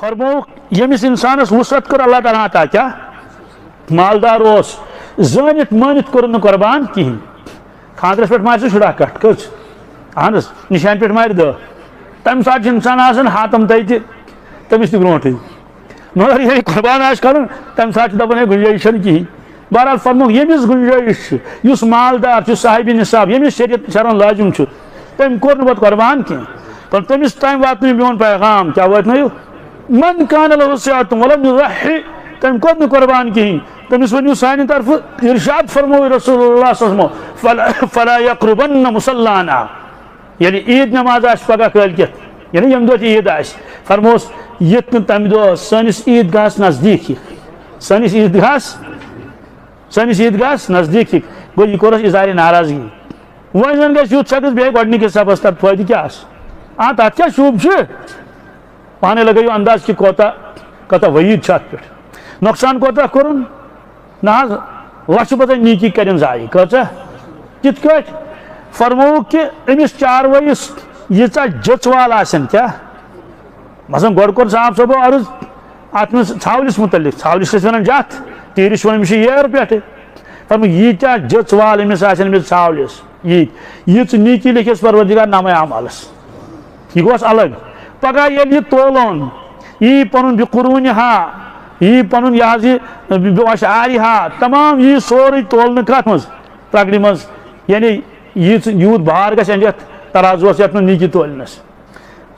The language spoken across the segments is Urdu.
فرمو یمس انسانس وسعت کر اللہ تعالیٰ عطا کیا مالدار زانت مانت کور قربان کہین خاندرس پہ مار شڑا کٹ کچھ اہن نشان پہ مار دہ تمہ سات انسان آسان ہاتم تہ تمس تہ برونٹھے مگر یہ قربان آس کر تمہ سات دپان ہے گنجائش کہین بہرحال فرمو یمس گنجائش اس مالدار صاحب نصاب یمس شریعت شرن لازم تم کور پہ قربان کی پر تمس تام وات میون پیغام کیا وات من کان له سعۃ ولم یضحی تم کور قربان کہین تمس ونیو سانہ طرف ارشاد فرمو رسول اللہ صلی اللہ علیہ وسلم فلا یقربن مصلانا یعنی عید نماز آس پگہ کالکت یعنی یم دہ عید آس فرموس یت تمہ دہ سانس عید گاہس نزدیک سانس عید گاہس نزدیک گو یہ کورس اظہار ناراضگی وۄنۍ زن گژھِ یُتھ شخص بیٚیہِ گۄڈنِکِس صفس تتھ فٲیدٕ کیٛاہ آسہِ تتھ کیٛاہ شوٗب چھُ پانے لگٲیِو انداز کہ کوتاہ وعیٖد چھُ اتھ پٮ۪ٹھ نۄقصان کوتاہ کوٚرُن نہ حظ لچھِ بَدَے نیٖکی کَرٮ۪ن ضایع کۭژاہ کِتھ کٲٹھۍ فرمووُکھ کہ أمِس چاروٲیِس ییٖژاہ جٔژ وال آسن کیٛاہ مثلاً گۄڈٕ کوٚر صاحب صٲبو عرض اتھ منٛز ژھاولِس مُتعلق ژھاولِس ٲسۍ وَنان جَتھ تیٖرِس چھِ وَنان أمِس چھِ ییر پٮ۪ٹھٕ فرمو ییٖتیاہ جٔژ وال أمِس آسن أمِس ژھاولِس ییٖژ نیٖکی لیکھٮ۪س پروردگار نامے اعمالس یہ گوس الگ پگہ ییٚلہِ یہِ تولون یی پنُن بقرونِہا یی پنُن یہِ حظ یہِ بِواشعارِہا تمام یی سورُے تولنہٕ کتھ منٛز ترٛکرِ منٛز یعنی یوٗت بار گژھِ أنۍ یتھ ترازوس یتھ منٛز نیٖکی تولنس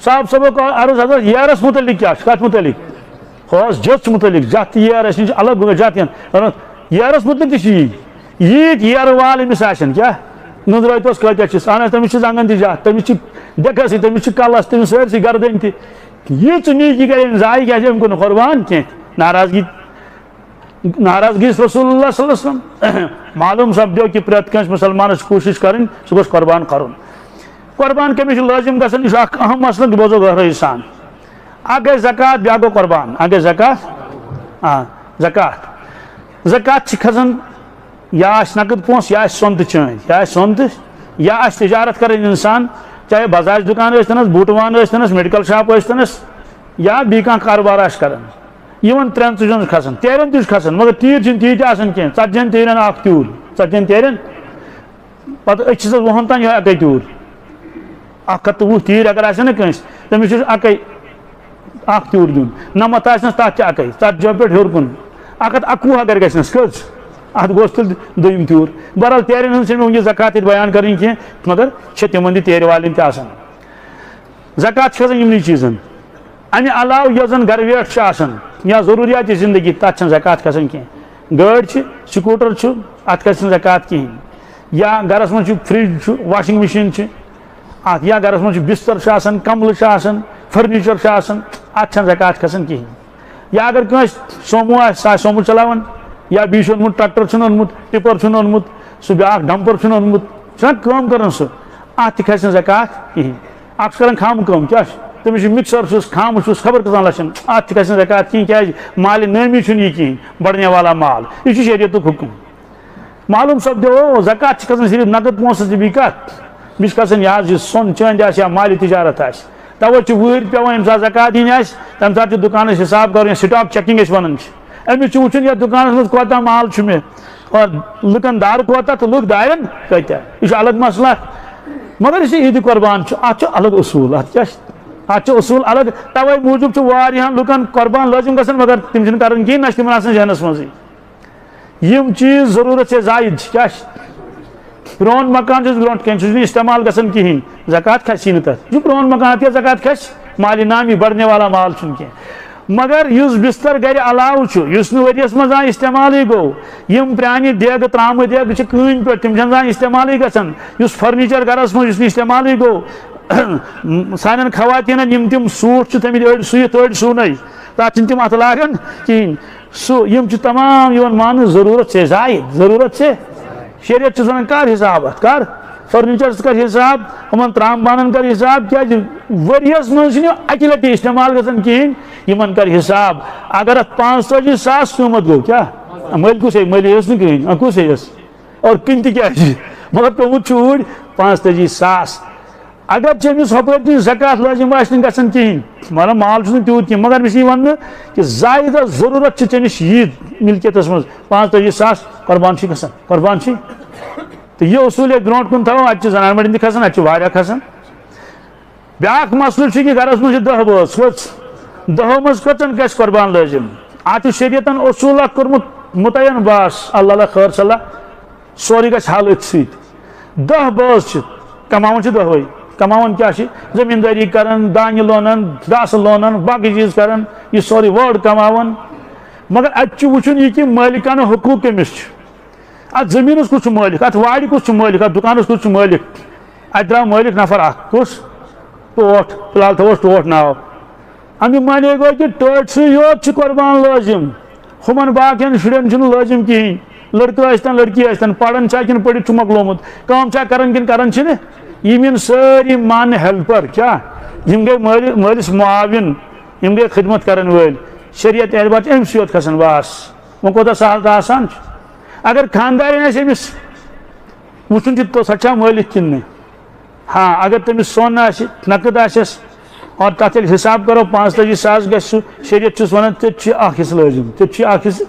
صاحب صٲبو عرض حضرت ییرس متعلق کیٛاہ چھُ کتھ متعلق ہۄس جٔژ متعلق جتھ تہٕ ییر اَسہِ نِش الگ جتھ ییرس متعلق تہِ چھُ ییٖتۍ ییرٕ وال أمِس آسن کیٛاہ نٔدرٲیتوس کۭتیاہ چھِس اہن حظ تٔمِس چھِ زنٛگن تہِ جتھ تٔمِس چھِ ڈیٚکس تٔمِس چھِ کلس تٔمِس سٲرسٕے گردن تہِ ییٖژ نیٖکی کرِ أمۍ ضایع کیٛازِ أمۍ کوٚر نہٕ قربان کینٛہہ ناراضگی رسول اللہ صلی اللہ علیہ وسلم معلوم سپدیو کہ پرٛٮ۪تھ کٲنٛسہِ مُسلمانس کوٗشِش کرٕنۍ سُہ گوٚژھ قربان کرُن قربان کٔمِس چھُ لٲزِم گژھان یہِ چھُ اکھ اہم مسلہٕ بوزو گہرٲیی سان اکھ گٔے زکات بیٛاکھ گوٚو قربان اکھ گٔے زکات چھِ کھسان یا آسہِ نقد پونٛسہٕ یا آسہِ سۄنتہٕ چٲنٛدۍ یا آسہِ تجارت کرٕنۍ انسان چاہے بزاج دُکان ٲسۍتنس بوٗٹہٕ وان ٲسۍتنس میڈکل شاپ ٲسۍتنس یا بیٚیہِ کانٛہہ کاروبار آسہِ کران یِمن ترٛٮ۪ن ژُجن چھُ کھسان تیرٮ۪ن تہِ چھُ کھسان مگر تیٖرۍ چھِنہٕ تیٖتۍ آسان کینٛہہ 40 تیرٮ۪ن اکھ تیوٗر 40 تیرٮ۪ن پتہٕ أکِس وُہن تام یِہوے اکے تیوٗر 120 تیٖرۍ اگر آسن نہ کٲنٛسہِ تٔمِس چھُ اکھ تیوٗر دیُن نمتھ آسنس تتھ چھِ اکے 40 پٮ۪ٹھ ہیوٚر کُن 121 اگر گژھنس کٔژ اتھ گوٚژھ تیٚلہِ دوٚیِم تیوٗر بہرحال تیرٮ۪ن ہٕنٛز چھنہٕ وٕنکٮ۪س زکات ییٚتہِ بیان کرٕنۍ کینٛہہ مگر چھِ تِمن تہِ تیرِ والٮ۪ن تہِ آسان زکات چھِ کھسان یِمنٕے چیٖزن امہِ علاوٕ یۄس زن گرٕ ویٹھ چھِ آسان یا ضروٗریاتِ زندگی تتھ چھنہٕ زکات کھسان کینٛہہ گٲڑۍ چھِ سکوٗٹر چھُ اتھ کھسہِ نہٕ زکات کِہینۍ یا گرس منٛز چھُ فرج چھُ واشنگ مشیٖن چھِ اتھ یا گرس منٛز چھُ بستر چھُ آسان کملہٕ چھِ آسان فرنیچر چھُ آسان اتھ چھنہٕ زکات کھسان کِہینۍ یا اگر کٲنٛسہِ سومو آسہِ سُہ آسہِ سومو چلاوان یا بیٚیہِ چھُ اوٚنمُت ٹریکٹر چھُنہٕ اوٚنمُت ٹِپر چھُنہٕ اوٚنمُت سُہ بیاکھ ڈمپر چھُنہٕ اوٚنمُت چھُنہ کٲم کران سُہ اتھ تہِ کھسہِ نہٕ زکات کِہینۍ اکھ چھُ کران خامہٕ کٲم کیٛاہ چھُ تٔمِس چھُ مکسر چھُس خامہٕ چھُس خبر کۭژاہ لچھن اتھ تہِ کھسہِ نہٕ زکات کِہینۍ کیٛازِ مالہِ نٲمی چھُنہٕ یہِ کِہینۍ بڑنے والا مال یہِ چھُ شریعتُک حُکم معلوم سپدیو زکات چھِ کھسان صرف نقد پونٛسہٕ تہٕ بیٚیہِ کتھ بیٚیہِ چھِ کھسان یہِ حظ یہِ سۄن چٲنٛدۍ آسہِ یا مالہِ تجارت آسہِ توے چھُ وٲرۍ پیوان ییٚمہِ ساتہٕ زکات دِنۍ آسہِ تمہِ ساتہٕ چھُ دُکانس حساب کرُن یا سٹاک چیکنگ أسۍ ونان چھِ أمِس چھُ وٕچھُن یتھ دُکانس منٛز کوتاہ مال چھُ مےٚ اور لُکن دار کوتاہ تہٕ لُکھ دارٮ۪ن کۭتیاہ یہِ چھُ الگ مسلہٕ مگر یُس یہِ عیٖدِ قربان چھُ اتھ چھُ الگ اصوٗل اتھ کیٛاہ چھُ اتھ چھُ اصوٗل الگ توے موٗجوٗب چھُ واریاہن لُکن قربان لٲزم گژھان مگر تِم چھِنہٕ کران کِہینۍ نہ چھِ تِمن آسان ذہنس منٛزٕے یِم چیٖز ضروٗرت چھِ زٲیِد کیٛاہ چھِ پرون مکان چھُس برونٛٹھ کَنۍ سُہ چھُنہٕ استعمال گژھان کِہینۍ زکات کھسی نہٕ تتھ یہِ چھُ پرون مکان اَتھ کیٛاہ زکات کھسہِ مالہِ نامی بڑنے والا مال چھُنہٕ کینٛہہ مگر یُس بستر گرِ علاوٕ چھُ یُس نہٕ ؤریس منٛز زانٛہہ استعمالٕے گوٚو یِم پرانہِ دیگہٕ ترامہٕ دیگہٕ چھِ کٲنۍ پٮ۪ٹھ تِم چھنہٕ زانٛہہ استعمالٕے گژھان یُس فرنیچر گرس منٛز یُس نہٕ استعمالٕے گوٚو سانٮ۪ن خواتیٖنن یِم تِم سوٗٹ چھِ تھٲمٕتۍ أڑۍ سُوِتھ أڑۍ سُونَے تتھ چھِنہٕ تِم اتھٕ لاگان کِہینۍ سُہ یِم چھِ تمام یِوان ماننہٕ ضروٗرت چھے زایِد ضروٗرت چھے شریعت چھُس ونان کر حساب اتھ کر فرنیچرس کر حساب یِمن ترام بانن کر حساب کیٛازِ ؤریس منٛز چھِنہٕ اکہِ لٹہِ استعمال گژھان کِہینۍ یِمن کر حساب اگر اتھ 45,000 قۭمت گوٚو کیٛاہ مٔلۍ کُس ہے مٔلۍ ٲس نہٕ کٕہینۍ کُس ہے ٲس اور کٕنۍ تہِ کیٛازِ مگر پیومُت چھُ اوٗرۍ 45,000 اگر چیمس ہپر زکات لازم گھن کہین مطلب مال تیوت کی مگر مجھے ون کہ زائدہ ضرورت چمس یہ ملکیتس مز 45,000 قربان گھان قربان تو یہ اصول برو کن تھو ات زنان مڑ کھسان اتہ کھسان بیاکھ مسئلہ کہ گھرس مجھ 10 بٲژ کٔژ 10 مز کٔژن گژھِ قربان لازم ات شریعتن اصول کورمت متعین باس اللہ خیر صلاح سوری گژھِ حل ات ست 10 بٲژ کمان 10 کمان کیا زمینداری کران دانہ لونان گاسہ لونان باقی چیز کران یہ سوری وٲر کمان مگر ات وچن یہ کہ مالکانہ حقوق کمس ات زمینس کس مالک ات وارِ کس مالک ات دکانس کس مالک ات درا مالک نفر اخ کس ٹوٹ فی الحال تھوس ٹوٹ ناو امیک معنی گو کہ ٹوٹ سی یوت قربان لازم ہمن باقین شرین لازم کہین لڑکہ ٲسۍتن لڑکی ٲسۍتن پران کن پڑھت مکلومت کام کران کن کران یم ساری مان ہیلپر کیا یم گئی مالس معاون یم گئی خدمت کرن ول شریعت اعتبار امس یوت کھسان باس وہ کوتاہ سہل تو آسان اگر خاندارین امس وچن تو سچا مالک کن ہاں اگر تمس سون نقد آس اور تک حساب کرو 45,000 گھس شریعت ونان تیت حصہ لازم تیت حصہ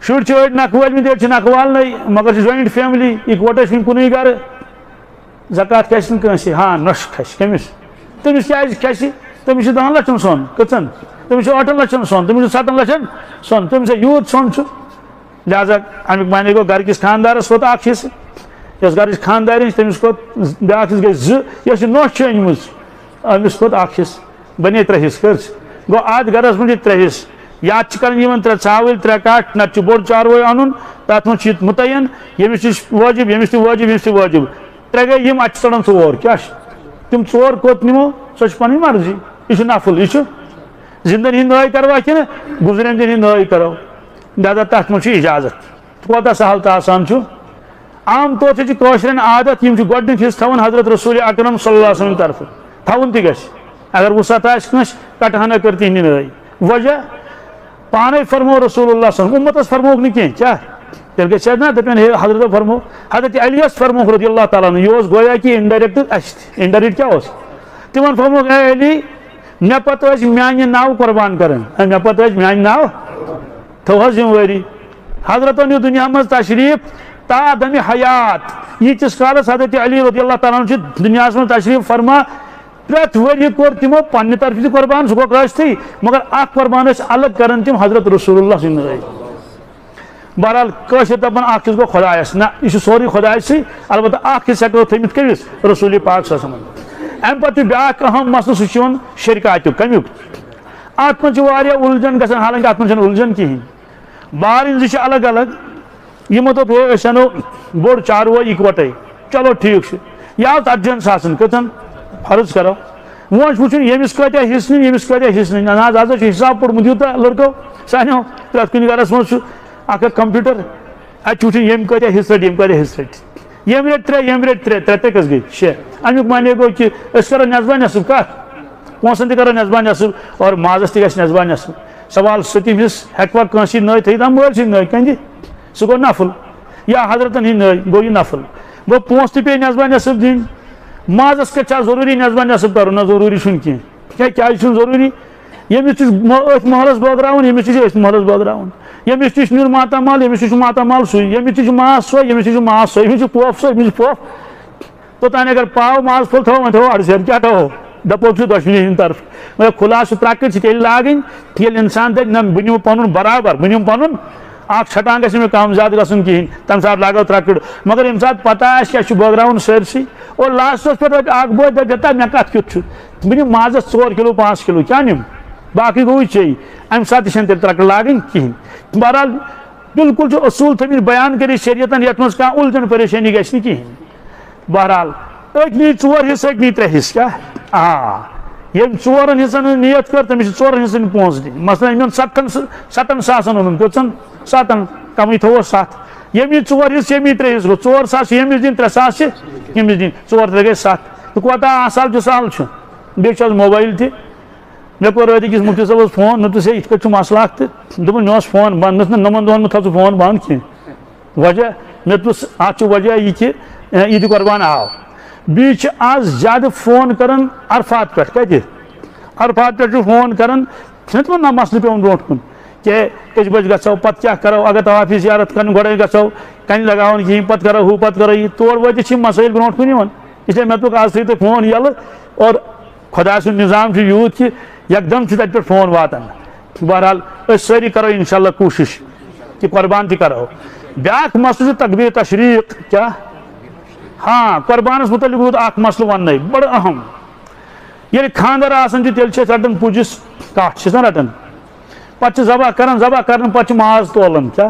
شر نقہ وٲلمٕتۍ نقہ والنے مگر جوائنٹ فیملی اکوٹے کُنُے گرٕ زکات کھسہِ نہٕ کٲنٛسہِ ہاں نۄش کھسہِ کٔمِس تٔمِس کیٛازِ کھسہِ تٔمِس چھِ 10 لچھن سۄن کٔژن تٔمِس چھِ 8 لچھن سۄن تٔمِس چھِ 7 لچھن سۄن تٔمِس یوٗت سۄن چھُ لہذا امیُک معنی گوٚو گرِکِس خانٛدارس کھوٚت اکھ حصہٕ یۄس گرٕچ خانٛدارِنۍ تٔمِس کھوٚت بیٛاکھ حصہٕ گٔے 2 یۄس یہِ نۄش چھِ أنمٕژ أمِس کھوٚت اکھ حصہٕ بنے 3 حصہٕ کٔرۍ گوٚو اتھ گرس منٛز چھِ 3 حصہٕ یا چھِ کران یِمن 3 ژھاوٕلۍ 3 کٹھ نتہٕ چھُ بوٚڑ چاروٲے اَنُن تتھ منٛز چھُ مُتعین ییٚمِس چھُ وٲجِب ییٚمِس تہِ وٲجِب ییٚمِس تہِ وٲجِب 3 گٔے یِم اتہِ چھِ ژڑان 4 کیٛاہ چھِ تِم 4 کوٚت نِمو سۄ چھِ پنٕنۍ مرضی یہِ چھُ نفل یہِ چھُ زندن ہٕنٛدۍ نٲے کروا کِنہٕ گُزریمتٮ۪ن ہٕنٛدۍ نٲے کرو لہذا تتھ منٛز چھُ اجازت کوتاہ سہل تہٕ آسان چھُ عام طور چھِ کٲشرٮ۪ن عادت یِم چھِ گۄڈنیُک حصہٕ تھاوان حضرت رسول اکرم صلی اللہ علیہ وسلم طرفہٕ تھاوُن تہِ گژھِ اگر وسعت آسہِ کٲنٛسہِ کٹہٕ ہنا کٔر تِہنٛدِ نٲے وجہ پانے فرمو رسول اللہ صلی اللہ علیہ وسلم امتس فرموک نہٕ کینٛہہ کیٛاہ تیٚلہِ گژھِ نا دپن ہے حضرت فرمو حضرت علی یس فرموک رضی اللہ تعالیٰ عنہ یہ گویا کہ انڈائریکٹ اسہِ انڈائریکٹ کیٛاہ اوس تِمن فرموک اے علی مےٚ پتہٕ ٲسۍ میانہِ ناو قربان کران مےٚ پتہٕ ٲسۍ میانہِ ناو تھٲو حظ ذمہٕ حضرتن یہِ دُنیا منٛز تشریف تا دمِ حیات ییٖتِس کالس حضرت علی رضی اللہ تعالیٰ عنہ چھِ دُنیاہس منٛز تشریف فرما پرٛٮ۪تھ ؤرۍ کوٚر تِمو پننہِ طرفہٕ تہِ قربان سُہ گوٚو ٲسۍتھٕے مگر اکھ قربان ٲسۍ الگ کران تِم حضرت رسول اللہ سٕنٛدۍ نٲے بہرحال کٲشِر دپان اکھ حصہٕ گوٚو خۄدایس نہ یہِ چھُ سورُے خۄدایسٕے البتہ اکھ حصہٕ ہٮ۪کو تھٲومٕتۍ کٔمِس رسول پاک صلی اللہ علیہ وسلم امہِ پتہٕ چھُ بیاکھ اہم مسلہٕ سُہ چھُ یِوان شرکاتُک کمیُک اتھ منٛز چھِ واریاہ الجھن گژھان حالانکہِ اتھ منٛز چھنہٕ الجھن کہیٖنۍ بارٕنۍ زٕ چھِ الگ الگ یِمو دوٚپ ہے أسۍ انو بوٚڑ چاروٲے اکوٹے چلو ٹھیٖک چھُ یہِ آو 40 کٔژن فرض کرو وۄنۍ چھُ وٕچھُن ییٚمِس کۭتیاہ حصہٕ نِنۍ ییٚمِس کۭتیاہ حصہٕ نِنۍ نہ حظ آز چھُ حساب پوٚرمُت یوٗتاہ لڑکو سانیو پرٛٮ۪تھ کُنہِ گرس منٛز چھُ اکھ کمپیوٗٹر اتہِ چھُ وٕچھُن ییٚمۍ کۭتیاہ حصہٕ رٔٹۍ ییٚمۍ کۭتیاہ حصہٕ رٔٹۍ ییٚمۍ رٔٹۍ 3 ییٚمۍ رٔٹۍ 3 3 کٔژ گٔے 6 امیُک معنی گوٚو کہ أسۍ کرو نٮ۪صبا نٮ۪صٕب کتھ پونٛسن تہِ کرو نٮ۪صبا نٮ۪صٕب اور مازس تہِ گژھِ نٮ۪صبا نٮ۪صٕب سوال سٔتِم حصہٕ ہٮ۪کوا کٲنٛسہِ ہٕنٛدۍ نٲے تھٲیِتھ مٲلۍ سٕنٛدۍ نٲے کَنہِ سُہ گوٚو نفل یا حضرتن ہٕنٛدۍ نٲے گوٚو یہِ نفل گوٚو پونٛسہٕ تہِ پیٚیہِ نٮ۪صبا نٮ۪صٕب دِنۍ مازس کتھ چھا ضروٗری نٮ۪صبا نٮ۪صٕب کرُن نہ ضروٗری چھُنہٕ کینٛہہ کیٛازِ چھُنہٕ ضروٗری ییٚمِس تہِ چھُ أتھۍ محلس بٲگراوُن ییٚمِس تہِ چھُ أتھۍ محلس بٲگراوُن ییٚمِس تہِ چھُ نیُن ماتامال ییٚمِس تہِ چھُ ماتامال سُے ییٚمِس تہِ چھُ ماز سۄے ییٚمِس تہِ چھُ ماز سۄے ییٚمِس چھُ پوٚپھ سۄے ییٚمِس چھُ پوٚپھ توٚتانۍ اگر پاو ماز پھوٚل تھاوو وۄنۍ تھاوو اَڑسَر کیٛاہ تھاوو دَپوک چھُ دۄشوٕنی ہِنٛدِ طرفہٕ مگر کھُلا چھُ ترٛکٕر چھِ تیٚلہِ لاگٕنۍ ییٚلہِ اِنسان دَپہِ نہ بہٕ نِمہٕ پنُن برابر بہٕ نِمہٕ پنُن اکھ چھٹان گژھِ نہٕ مےٚ کم زیادٕ گژھُن کِہینۍ تمہِ ساتہٕ لاگو ترٛکٕر مگر ییٚمہِ ساتہٕ پتہ آسہِ کیٛاہ چھُ بٲگراوُن سٲرسٕے اور لاسٹس پٮ۪ٹھ دَپہِ اکھ بوے دَپہِ ہتا مےٚ کتھ کیُتھ چھُ بہٕ نِمہٕ مازس 4 کِلوٗ 5 کِلوٗ کیٛاہ نِمہٕ باقٕے گوٚوٕے ژےٚ امہِ ساتہٕ تہِ چھنہٕ تیٚلہِ ترٛکٕر لاگٕنۍ کِہینۍ بہرحال بالکل چھُ اصوٗل تھٲمٕتۍ بیان کٔرِتھ شریعتن یتھ منٛز کانٛہہ الجھن پریشٲنی گژھِ نہٕ کِہینۍ بہرحال أکۍ نی 4 حصہٕ أکۍ نی 3 حصہٕ کیٛاہ ییٚمۍ 4 حصن ہٕنٛز نیت کٔر تٔمِس چھِ 4 حصن پونٛسہٕ دِنۍ مثلاً أمۍ اوٚن 7 ساسن اوٚنُن کٔژن 7 کمٕے تھوٚوُس 7 ییٚمہِ 4 حصہٕ ییٚمہِ 3 حصہٕ گوٚو 4 ساس چھِ ییٚمِس دِنۍ 3 ساس چھِ ییٚمِس دِنۍ 4 3 گٔے 7 تہٕ کوتاہ آسان چھُ سہل چھُ بیٚیہِ چھُ آز موبایل تہِ مےٚ کوٚر راتھ أکِس مُفتی صٲبس فون مےٚ دوٚپُس ہے یِتھ کٔٹھۍ چھُ مسلہٕ اکھ تہٕ دوٚپُن مےٚ اوس فون بنٛد مےٚ دوٚپُس نَمن دۄہن منٛز تھاو ژٕ فون بنٛد کینٛہہ وجہ مےٚ دوٚپُس اتھ چھُ وجہ یہِ کہِ عیٖدِ قۄربان آو بیچ آز زیادہ فون کرن عرفات پہ کتہ عرفات پہ فون کرن تمہ نا مسئلہ پیون برو کن کہ کچ بج گھو پتہ کیا کرو اگر طوافی زیارت کرن گوڑے گھو کن لگاون کہین پتہ کرو ہو پتہ کرو یہ تور وات مسائل برو کن اس لیے مے دک آج تھی فون یل اور خدا سن نظام یوت کہ یکدم تتہ پہ فون واتان بہرحال اس ساری کرو انشاءاللہ کوشش کہ قربان تہ کرو بیاکھ مسئلہ تکبیر تشریق کیا ہاں قربانس متعلق روٗد اکھ مسئلہ وننے بڑا اہم ییٚلہِ خاندر آسان تیٚلہِ چھِ أسۍ رٹان پُجِس کٹھ چھِنا رٹان پتہٕ چھِ ذبح کران پتہٕ چھِ ماز تولان کیا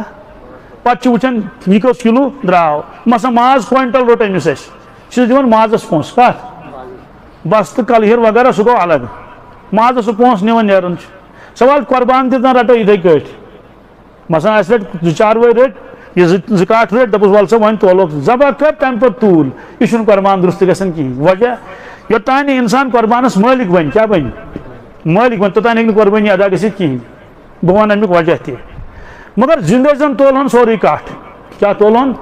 پتہٕ چھِ وٕچھان یہِ کٔژ کِلوٗ درٛاو مثلاً ماز کوینٹل روٚٹ أمِس اَسہِ چھِس دِوان مازس پونٛسہٕ کتھ بس تہٕ کلہیر وغیرہ سُہ گوٚو الگ مازس سُہ پونٛسہٕ نِوان نیران چھُ سوال قربان تہِ زن رٹو یِتھے کٲٹھۍ مثلاً اَسہِ رٔٹۍ 2-4 ؤری رٔٹۍ یہ زٕ کٹھ رٔٹۍ دپُس ول سا وۄنۍ تولوکھ ذبح کر تمہِ پتہٕ توٗل یہِ چھُنہٕ قربان درست گژھان کِہینۍ وجہ یوٚتانۍ نہٕ انسان قربانس مٲلِک بنہِ کیٛاہ بنہِ مٲلِک بنہِ توٚتانۍ ہیٚکہِ نہٕ قربٲنی ادا گٔژھِتھ کِہینۍ بہٕ ونہٕ امیُک وجہ تہِ مگر زندٕ زن تولہون سورُے کٹھ کیٛاہ تولہون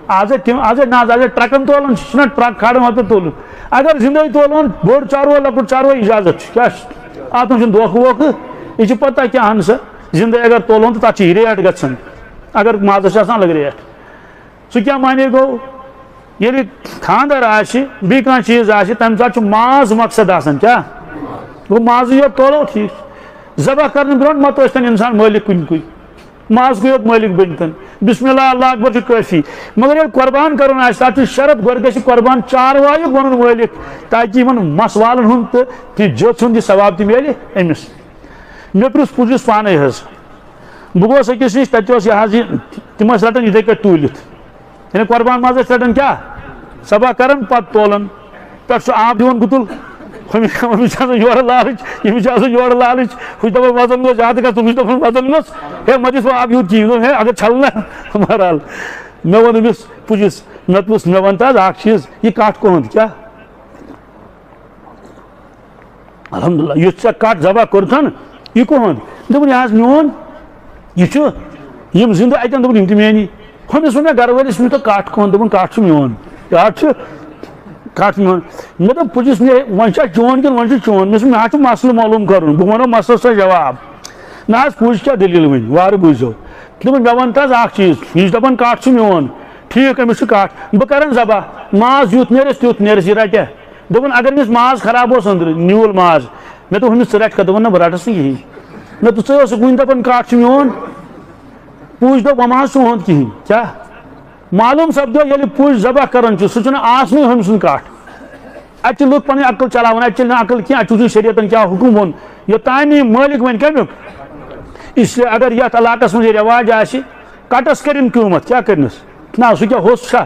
آز نہ آز ٹرکن تولان چھُنہ ٹرک کھالان وتہٕ تولُن اگر زندے تولہون بوٚڑ چاروٲے لۄکُٹ چاروٲے اجازت چھُ کیٛاہ چھُ اتھ منٛز چھُنہٕ دھوکہٕ ووکہٕ یہِ چھِ پتہ کیٛاہ اہن سا زندے اگر تولہون تہٕ تتھ چھِ ریٹ گژھان اگر مازس چھِ آسان الگ ریٹ سُہ کیٛاہ معنی گوٚو ییٚلہِ خاندر آسہِ بیٚیہِ کانٛہہ چیٖز آسہِ تمہِ ساتہٕ چھُ ماز مقصد آسان کیٛاہ گوٚو مازٕے یوت تولو ٹھیٖک ذبح کرنہٕ برونٛٹھ متہٕ ٲسۍتن انسان مٲلِک کُنہِ کُے مازکُے یوت مٲلِک بٔنۍتن بسم اللہ اللہ اکبر چھُ کٲفی مگر ییٚلہِ قربان کرُن آسہِ تتھ چھُ شرط گۄڈٕ گژھِ قربان چاروایُک بنُن مٲلِک تاکہِ یِمن مس والن ہُنٛد تہٕ کینٛہہ جٔژ ہُنٛد یہِ ثواب تہِ میلہِ أمِس مےٚ پرُژھ پُجِس پانے حظ بہٕ گوس أکِس نِش تتہِ اوس یہِ حظ یہِ تِم ٲسۍ رٹان یِتھے کٲٹھۍ توٗلِتھ یعنی قربان ماز ٲسۍ رٹان کیٛاہ ذبح کران پتہٕ تولان پٮ۪ٹھٕ چھُ آب دِوان گُتُل ہُمِس چھِ آسان یورٕ لالٕچ ییٚمِس چھِ آسان یورٕ لالٕچ ہُہ چھُ دپان وزن گوٚژھ زیادٕ گژھُن ہُہ چھُ دپان وزن گوٚژھ ہے مہ دِس وۄنۍ آب یوٗت کِہیٖنۍ دوٚپ ہے اگر چھلنا بہرحال مےٚ ووٚن أمِس پُجِس مےٚ دوٚپُس مےٚ وَن تہٕ حظ اکھ چیٖز یہِ کٹھ کُہُنٛد کیٛاہ الحمدُاللہ یُس ژےٚ کٹھ ذبح کوٚرتھن یہِ کُہُنٛد دوٚپُن یہِ حظ میون یہ یم زندٕ اتن دوٚپُن یِم تہِ میٲنی ہُمِس ووٚن مےٚ گرٕ وٲلِس مےٚ دوٚپ کٹھ کُہُنٛد دوٚپُن کٹھ چھُ میون کٹھ چھُ کٹھ میون مےٚ دوٚپ پُجِس وۄنۍ چھا چون کِنہٕ وۄنۍ چھُ چون مےٚ مےٚ حظ چھُ مسلہٕ معلوٗم کرُن بہٕ ونو مسلس سۭتۍ جواب نہ حظ پُج کیٛاہ دٔلیٖل وۄنۍ وارٕ بوٗزِو دوٚپُن مےٚ وَن تہٕ حظ اکھ چیٖز یہِ چھُ دپان کٹھ چھُ میون ٹھیٖک أمِس چھُ کٹھ بہٕ کرن ذبح ماز یُتھ نیرٮ۪س تیُتھ نیرٮ۪س یہِ رٹیا دوٚپُن اگر أمِس ماز خراب اوس أنٛدرٕ نیوٗل ماز مےٚ دوٚپ أمِس ژٕ رٹکھا دوٚپُن نہ بہٕ رٹس نہٕ کِہینۍ مےٚ دوٚپ ژٕ ٲسٕکھ وُنہِ دپان کٹھ چھُ میون پُج دوٚپ وۄنۍ ما حظ چون کِہینۍ کیٛاہ معلوٗم سپدو ییٚلہِ پُج ذبح کران چھُ سُہ چھُنہٕ آسنُے ہُمۍ سُنٛد کٹھ اتہِ چھِ لُکھ پنٕنۍ عقل چلاوان اتہِ چلہِ نہٕ عقل کینٛہہ اتہِ چھُ وٕچھُن شریعتن کیٛاہ حُکم ووٚن یوٚتانۍ نہٕ یہِ مٲلِک وۄنۍ کمیُک اس لیے اگر یتھ علاقس منٛز یہِ رٮ۪واج آسہِ کٹس کرن قۭمتھ کیٛاہ کرنس نہ سُہ کیٛاہ ہوٚس چھا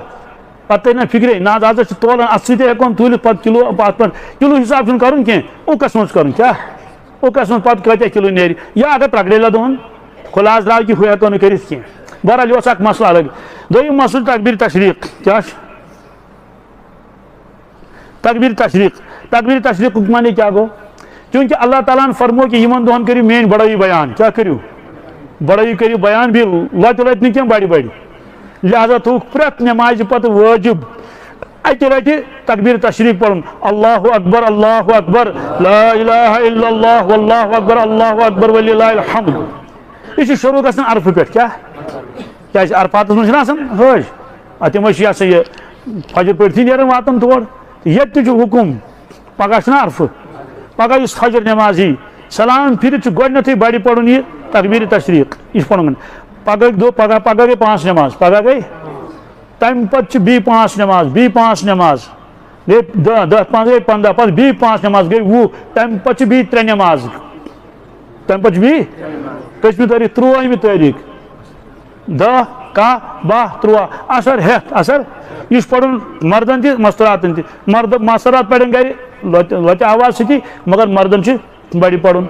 پتہٕ ترِ نہ فکرے نہ آز چھِ تولان اتھ سۭتۍ ہٮ۪کون تُلِتھ پتہٕ کِلوٗ اتھ پٮ۪ٹھ کِلوٗ حساب چھُنہٕ کرُن کینٛہہ اوٚکس منٛز چھُ کرُن کیٛاہ اوٚکس منٛز پتہٕ کۭتیاہ کِلوٗ نیرِ یا اگر ترٛکڑیلا دۄہن خُلاصہٕ درٛاو کہِ ہُہ ہٮ۪کو نہٕ کٔرِتھ کینٛہہ بہرحال یہِ اوس اکھ مسلہٕ الگ دوٚیِم مسلہٕ تکبیٖر تشریٖق کیٛاہ چھُ تکبیٖر تشریٖقُک معنی کیٛاہ گوٚو چوٗنٛکہِ اللہ تعالیٰ ہن فرمو کہِ یِمن دۄہن کٔرِو میٲنۍ بڑٲیی بیان کیٛاہ کٔرِو بڑٲیی کٔرِو بیان بیٚیہِ لۄتہِ لۄتہِ نہٕ کینٛہہ بڑِ بڑِ لہذا تھوٚوُکھ پرٛٮ۪تھ نٮ۪مازِ پتہٕ وٲجِب اکہِ لٹہِ تکبیٖر تشریٖق پرُن اللہ اکبر لا الہ الا اللہ واللہ اکبر اللہ اکبر وللہ الحمد یہ چھُ شروٗع گژھان عرفہٕ پٮ۪ٹھ کیٛاہ کیٛازِ عرفاتس منٛز چھِنہ آسان حٲج تِم ٲسۍ یہِ ہسا یہِ فجر پٔرتھٕے نیران واتان تور ییٚتہِ تہِ چھُ حُکُم پگہہ چھُنہ عرفہٕ پگہہ یُس فجر نٮ۪ماز یی سلام پھِرِتھ چھُ گۄڈنیٚتھٕے بڑِ پرُن یہِ تکبیٖر تشریٖق یہِ چھُ پرُن پگہہ گٔے 5 نٮ۪ماز پگہہ گٔے تمہِ پتہٕ چھِ بیٚیہِ 5 نٮ۪ماز بیٚیہِ 5 نٮ۪ماز گٔے 10 5 گٔے 15 پتہٕ بیٚیہِ 5 نٮ۪ماز گٔے 20 تمہِ پتہٕ چھِ بیٚیہِ 3 نٮ۪ماز تمہِ پتہٕ چھِ بیٚیہِ کٔژمہِ تٲریٖخ 23مہِ تٲریٖخ 10 11 12 13 اثر ہٮ۪تھ اثر یہِ چھُ پرُن مردن تہِ مستوراتن تہِ مستورات پرن گرِ لۄتہِ آواز سۭتی مگر مردن چھُ بڑِ پرُن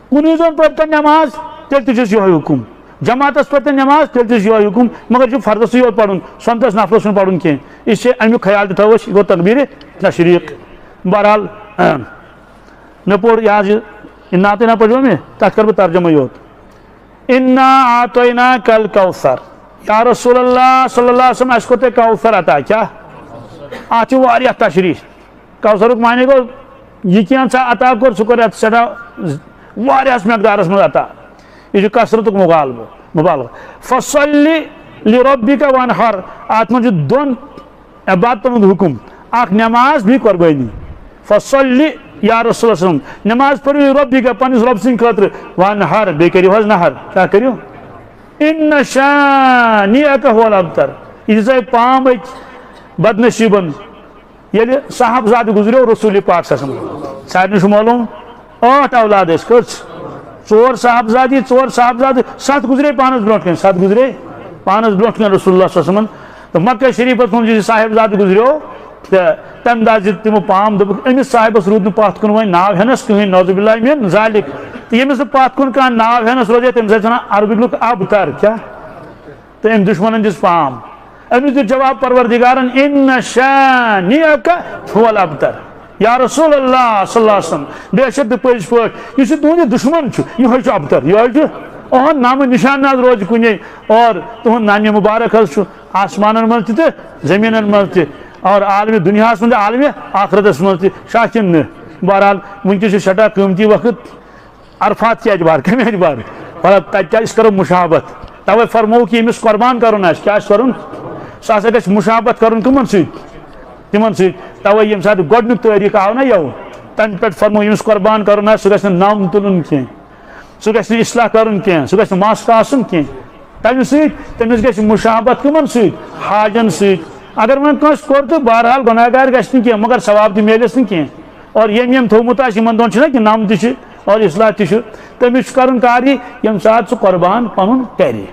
کُنُے زوٚن پٔرتن نٮ۪ماز تیٚلہِ تہِ چھُس یِہوے حُکم جماعتس پٔرتن نٮ۪ماز تیٚلہِ تہِ چھُ یِہوے حُکم مگر چھُ فردسٕے یوت پرُن سۄنتس نفلس چھُنہٕ پرُن کینٛہہ اس لیے امیُک خیال تہِ تھاوو أسۍ یہِ گوٚو تکبیٖر تشریٖق بہرحال مےٚ پوٚر یہِ حظ یہِ اِنا اعطینٰا پٔرۍوا مےٚ تتھ کرٕ بہٕ ترجمے یوت اِنا اعطینٰاکَ الکوثر یا رسول اللہ صلی اللہ علیہ وسلم اَسہِ کوٚر تۄہہِ کوثر عطا کیٛاہ ات تشریح کوثر معنی گو یہ کیا عطا کور سہ کور سٹھا واریاہس مقدارس من عطا یہ کثرت مبالغہ فصلی لربک وانحر ات من دون عبادتن ہند حکم اخ نماز بھی قربانی فصلی یا رسول اللہ وسلم نماز پڑھو ربک پنس رب سن خاطر وانحر بے کریو حض نہر کیا کریو ان شانئک هو الابتر یہ پام بدنصیبن یل صاحب زاد گزریو رسول پاک صلی اللہ علیہ وسلم سارے معلوم 8 اولاد اس کچھ 4 صاحبزادی 4 صاحبزاد 7 گزرے پانس برونٹ کن 7 گزرے پانس برونٹ کن رسول اللہ صلی اللہ علیہ وسلم تو مکہ شریفس من صاحبزاد گزریو تم دہ تمو پام دپ امس صاحبس رود پات کن وی ناو ہینس کہیں نوز باللہ من ذالک تو یمس پات کن کان ناو ہینس روزے تم سے عربک لوگ ابتر کیا تو ام دشمنن دس پام امس دیت جواب پروردگارن ان شانئک هو الابتر یا رسول اللہ صلی اللہ علیہ وسلم بے شک پز پہ یہ تہد دشمن یہ ابتر یہ اہد نام نشان نہ روز کن اور تہد نام مبارک حض آسمان من تو زمین من تہ اور عالم دنیا من عالم آخرتس من تہ شاچن بہرحال ونکس سٹھا قیمتی وقت عرفات کے اعتبار کم اعتبار تتہ کرو مشابت توے فرمو کہ امس قربان کرن کیا کرن سہ ہسا گژھِ مشابت کرن کمن تمن توے یم سات گۄڈنیُک تٲریٖخ آو نا یو تمہِ پٮ۪ٹھ فرمو ییٚمِس قربان کرُن آسہِ سُہ گژھِ نہٕ نم تُلُن کینٛہہ سُہ گژھِ نہٕ اصلاح کرُن کینٛہہ سُہ گژھِ نہٕ مس کاسُن کینٛہہ تمہِ سۭتۍ تٔمِس گژھِ مشابت کٕمن سۭتۍ حاجن سۭتۍ اگر وۄنۍ کٲنٛسہِ کوٚر تہٕ بہرحال گۄناہگار گژھِ نہٕ کینٛہہ مگر ثواب تہِ میلٮ۪س نہٕ کینٛہہ اور یٔمۍ تھوٚومُت آسہِ یِمن دۄن چھُنہ کہِ نم تہِ چھُ اور اصلاح تہِ چھُ تٔمِس چھُ کرُن کار یہِ ییٚمہِ ساتہٕ سُہ قربان پنُن کرِ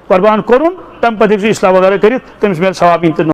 قربان کوٚرُن تمہِ پتہٕ ہیٚکہِ سُہ اصلاح وغیرہ کٔرِتھ تٔمِس میلہِ ثواب